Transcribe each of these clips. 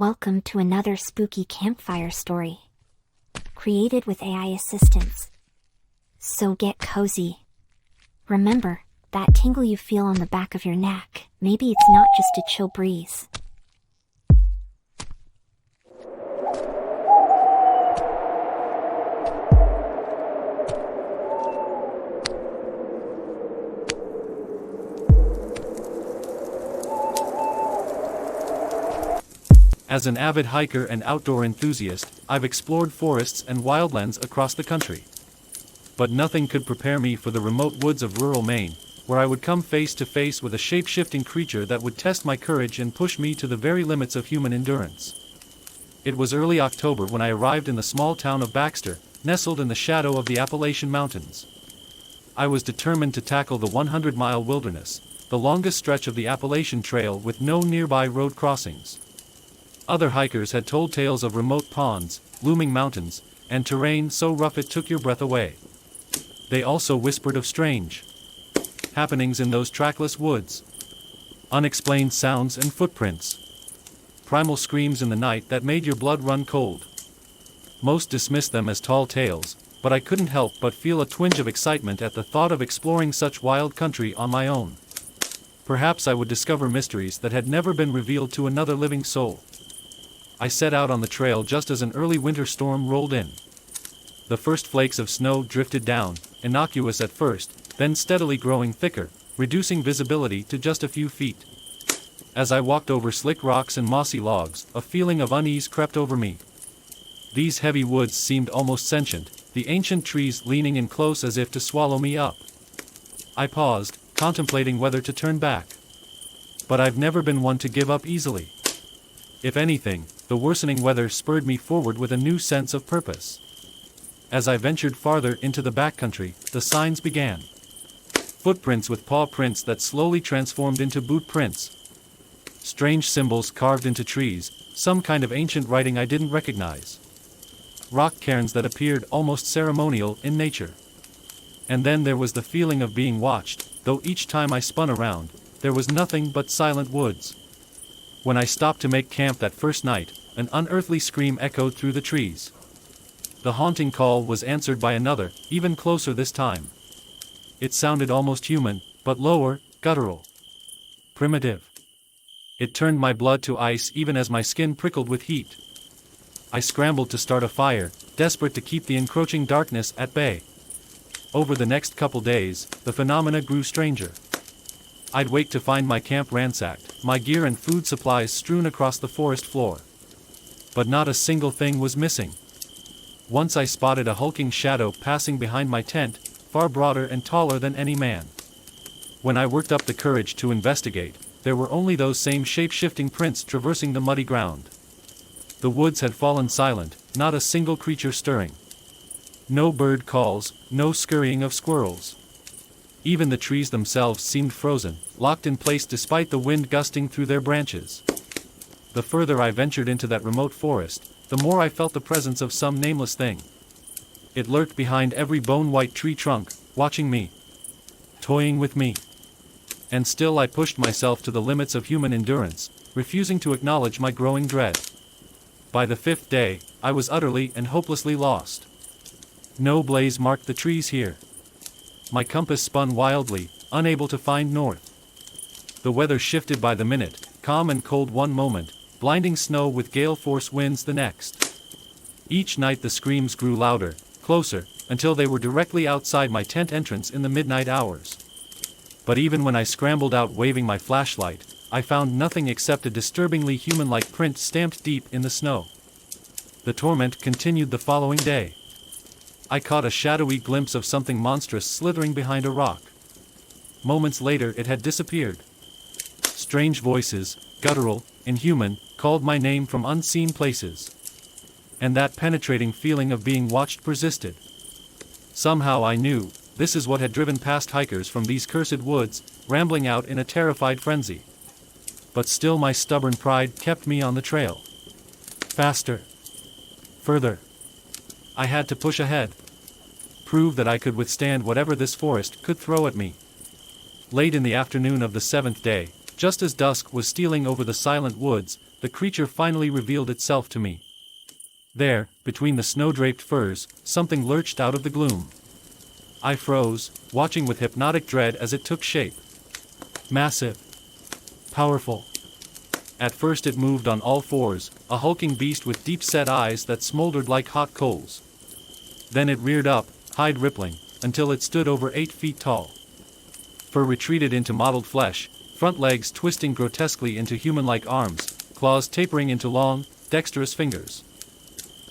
Welcome to another spooky campfire story, created with AI assistance. So get cozy. Remember, that tingle you feel on the back of your neck, maybe it's not just a chill breeze. As an avid hiker and outdoor enthusiast, I've explored forests and wildlands across the country. But nothing could prepare me for the remote woods of rural Maine, where I would come face to face with a shape-shifting creature that would test my courage and push me to the very limits of human endurance. It was early October when I arrived in the small town of Baxter, nestled in the shadow of the Appalachian Mountains. I was determined to tackle the 100-mile wilderness, the longest stretch of the Appalachian Trail with no nearby road crossings. Other hikers had told tales of remote ponds, looming mountains, and terrain so rough it took your breath away. They also whispered of strange happenings in those trackless woods. Unexplained sounds and footprints. Primal screams in the night that made your blood run cold. Most dismissed them as tall tales, but I couldn't help but feel a twinge of excitement at the thought of exploring such wild country on my own. Perhaps I would discover mysteries that had never been revealed to another living soul. I set out on the trail just as an early winter storm rolled in. The first flakes of snow drifted down, innocuous at first, then steadily growing thicker, reducing visibility to just a few feet. As I walked over slick rocks and mossy logs, a feeling of unease crept over me. These heavy woods seemed almost sentient, the ancient trees leaning in close as if to swallow me up. I paused, contemplating whether to turn back. But I've never been one to give up easily. If anything, the worsening weather spurred me forward with a new sense of purpose. As I ventured farther into the backcountry, the signs began. Footprints with paw prints that slowly transformed into boot prints. Strange symbols carved into trees, some kind of ancient writing I didn't recognize. Rock cairns that appeared almost ceremonial in nature. And then there was the feeling of being watched, though each time I spun around, there was nothing but silent woods. When I stopped to make camp that first night, an unearthly scream echoed through the trees. The haunting call was answered by another, even closer this time. It sounded almost human, but lower, guttural. Primitive. It turned my blood to ice even as my skin prickled with heat. I scrambled to start a fire, desperate to keep the encroaching darkness at bay. Over the next couple days, the phenomena grew stranger. I'd wake to find my camp ransacked, my gear and food supplies strewn across the forest floor. But not a single thing was missing. Once I spotted a hulking shadow passing behind my tent, far broader and taller than any man. When I worked up the courage to investigate, there were only those same shape-shifting prints traversing the muddy ground. The woods had fallen silent, not a single creature stirring. No bird calls, no scurrying of squirrels. Even the trees themselves seemed frozen, locked in place despite the wind gusting through their branches. The further I ventured into that remote forest, the more I felt the presence of some nameless thing. It lurked behind every bone-white tree trunk, watching me. Toying with me. And still I pushed myself to the limits of human endurance, refusing to acknowledge my growing dread. By the 5th day, I was utterly and hopelessly lost. No blaze marked the trees here. My compass spun wildly, unable to find north. The weather shifted by the minute, calm and cold one moment, blinding snow with gale-force winds the next. Each night the screams grew louder, closer, until they were directly outside my tent entrance in the midnight hours. But even when I scrambled out waving my flashlight, I found nothing except a disturbingly human-like print stamped deep in the snow. The torment continued the following day. I caught a shadowy glimpse of something monstrous slithering behind a rock. Moments later it had disappeared. Strange voices, guttural, inhuman, called my name from unseen places. And that penetrating feeling of being watched persisted. Somehow I knew, this is what had driven past hikers from these cursed woods, rambling out in a terrified frenzy. But still my stubborn pride kept me on the trail. Faster. Further. I had to push ahead. Prove that I could withstand whatever this forest could throw at me. Late in the afternoon of the 7th day, just as dusk was stealing over the silent woods, the creature finally revealed itself to me. There, between the snow-draped firs, something lurched out of the gloom. I froze, watching with hypnotic dread as it took shape. Massive. Powerful. At first it moved on all fours, a hulking beast with deep-set eyes that smoldered like hot coals. Then it reared up, hide rippling, until it stood over 8 feet tall. Fur retreated into mottled flesh, front legs twisting grotesquely into human-like arms, claws tapering into long, dexterous fingers.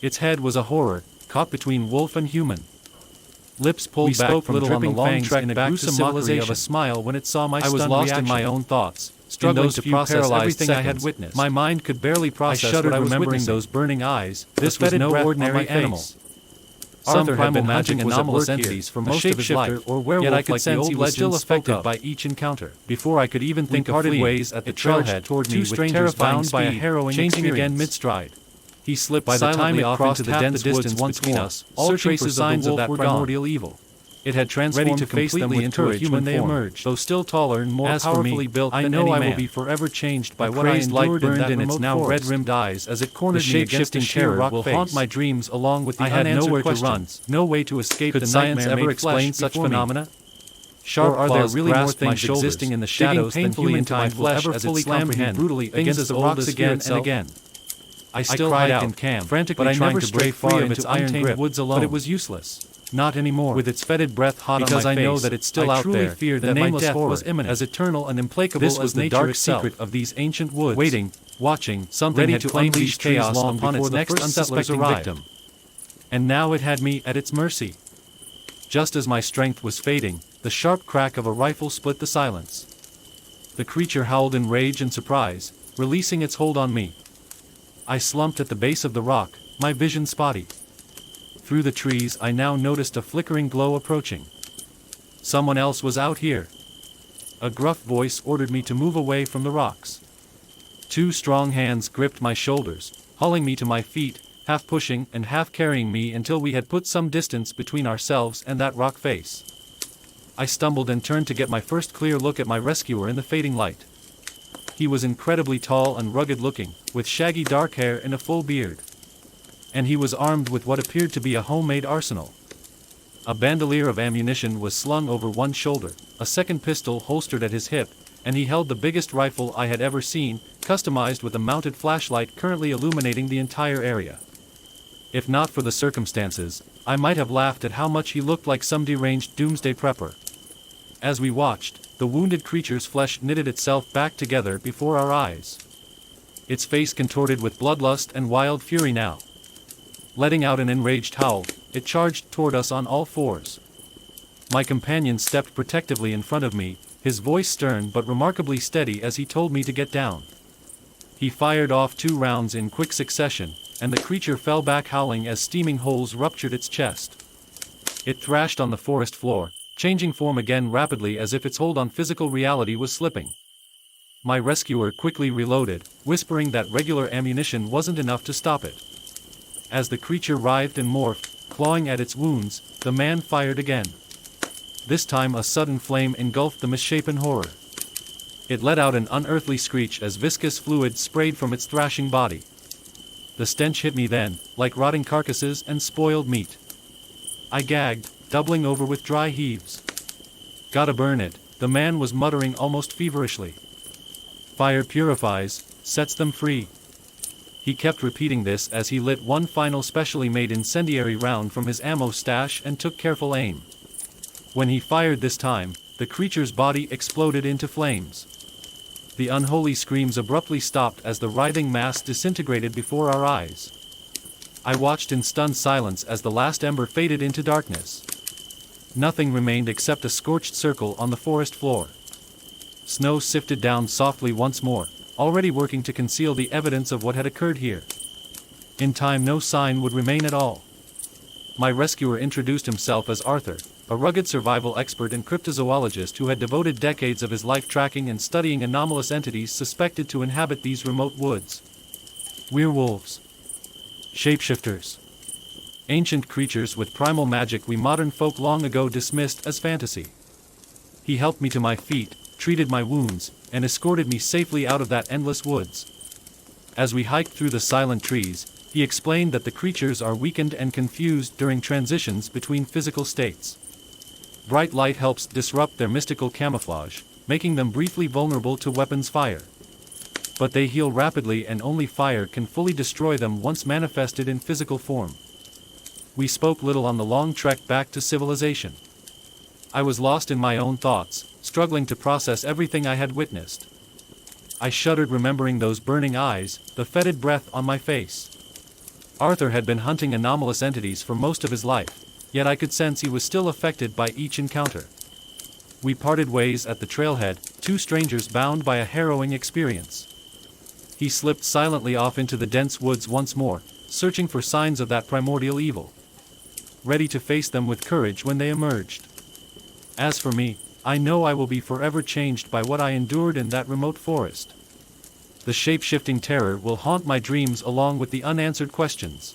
Its head was a horror, caught between wolf and human. Lips pulled back from dripping fangs in a gruesome mockery of a smile when it saw my stunned reaction. I was lost in my own thoughts, struggling to process everything I had witnessed. My mind could barely process what I was remembering. Those burning eyes. This was no ordinary animal. Arthur had been hunting anomalous entities for most of his life, yet I could sense he was still affected by each encounter. Before I could even think of fleeing, ways at the trailhead toward me with terrifying speed, by a harrowing changing again mid-stride. He slipped by the time it crossed into the dense woods between us, all traces of signs of that primordial evil. It had transformed to completely into a human when they emerged, though still taller and more powerfully built than any man. I know I will be forever changed by what I endured in that remote now red-rimmed eyes as it cornered me against a sheer rock face. Will haunt my dreams along with the unanswered questions. No way to escape the nightmare. Could science ever explain such phenomena? Sharp are there really more things existing in the shadows than humankind will ever fully comprehend brutally against the rocks again and again? I still cried out in camp, frantically trying to break free of its untamed woods alone, but it was useless. Not anymore. With its fetid breath hot on my face, because I know that it's still out there. I truly feared that my death was imminent, as eternal and implacable as the dark secret of these ancient woods. Waiting, watching, something ready to unleash chaos upon its next unsuspecting victim. And now it had me at its mercy. Just as my strength was fading, the sharp crack of a rifle split the silence. The creature howled in rage and surprise, releasing its hold on me. I slumped at the base of the rock, my vision spotty. Through the trees I now noticed a flickering glow approaching. Someone else was out here. A gruff voice ordered me to move away from the rocks. 2 strong hands gripped my shoulders, hauling me to my feet, half pushing and half carrying me until we had put some distance between ourselves and that rock face. I stumbled and turned to get my first clear look at my rescuer in the fading light. He was incredibly tall and rugged-looking, with shaggy dark hair and a full beard. And he was armed with what appeared to be a homemade arsenal. A bandolier of ammunition was slung over one shoulder, a second pistol holstered at his hip, and he held the biggest rifle I had ever seen, customized with a mounted flashlight currently illuminating the entire area. If not for the circumstances, I might have laughed at how much he looked like some deranged doomsday prepper. As we watched, the wounded creature's flesh knitted itself back together before our eyes. Its face contorted with bloodlust and wild fury now. Letting out an enraged howl, it charged toward us on all fours. My companion stepped protectively in front of me, his voice stern but remarkably steady as he told me to get down. He fired off 2 rounds in quick succession, and the creature fell back howling as steaming holes ruptured its chest. It thrashed on the forest floor, changing form again rapidly as if its hold on physical reality was slipping. My rescuer quickly reloaded, whispering that regular ammunition wasn't enough to stop it. As the creature writhed and morphed, clawing at its wounds, the man fired again. This time a sudden flame engulfed the misshapen horror. It let out an unearthly screech as viscous fluid sprayed from its thrashing body. The stench hit me then, like rotting carcasses and spoiled meat. I gagged, doubling over with dry heaves. Gotta burn it, the man was muttering almost feverishly. Fire purifies, sets them free. He kept repeating this as he lit one final specially made incendiary round from his ammo stash and took careful aim. When he fired this time, the creature's body exploded into flames. The unholy screams abruptly stopped as the writhing mass disintegrated before our eyes. I watched in stunned silence as the last ember faded into darkness. Nothing remained except a scorched circle on the forest floor. Snow sifted down softly once more, already working to conceal the evidence of what had occurred here. In time no sign would remain at all. My rescuer introduced himself as Arthur, a rugged survival expert and cryptozoologist who had devoted decades of his life tracking and studying anomalous entities suspected to inhabit these remote woods. Werewolves. Shapeshifters. Ancient creatures with primal magic we modern folk long ago dismissed as fantasy. He helped me to my feet, treated my wounds, and escorted me safely out of that endless woods. As we hiked through the silent trees, he explained that the creatures are weakened and confused during transitions between physical states. Bright light helps disrupt their mystical camouflage, making them briefly vulnerable to weapons fire. But they heal rapidly and only fire can fully destroy them once manifested in physical form. We spoke little on the long trek back to civilization. I was lost in my own thoughts, struggling to process everything I had witnessed. I shuddered remembering those burning eyes, the fetid breath on my face. Arthur had been hunting anomalous entities for most of his life, yet I could sense he was still affected by each encounter. We parted ways at the trailhead, two strangers bound by a harrowing experience. He slipped silently off into the dense woods once more, searching for signs of that primordial evil, ready to face them with courage when they emerged. As for me, I know I will be forever changed by what I endured in that remote forest. The shape-shifting terror will haunt my dreams along with the unanswered questions.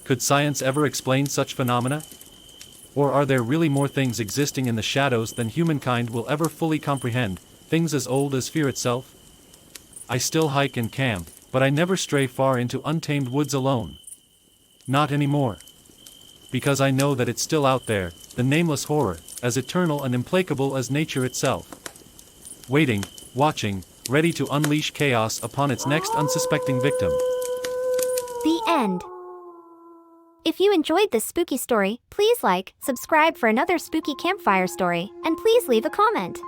Could science ever explain such phenomena? Or are there really more things existing in the shadows than humankind will ever fully comprehend, things as old as fear itself? I still hike and camp, but I never stray far into untamed woods alone. Not anymore. Because I know that it's still out there, the nameless horror, as eternal and implacable as nature itself. Waiting, watching, ready to unleash chaos upon its next unsuspecting victim. The end. If you enjoyed this spooky story, please like, subscribe for another spooky campfire story, and please leave a comment.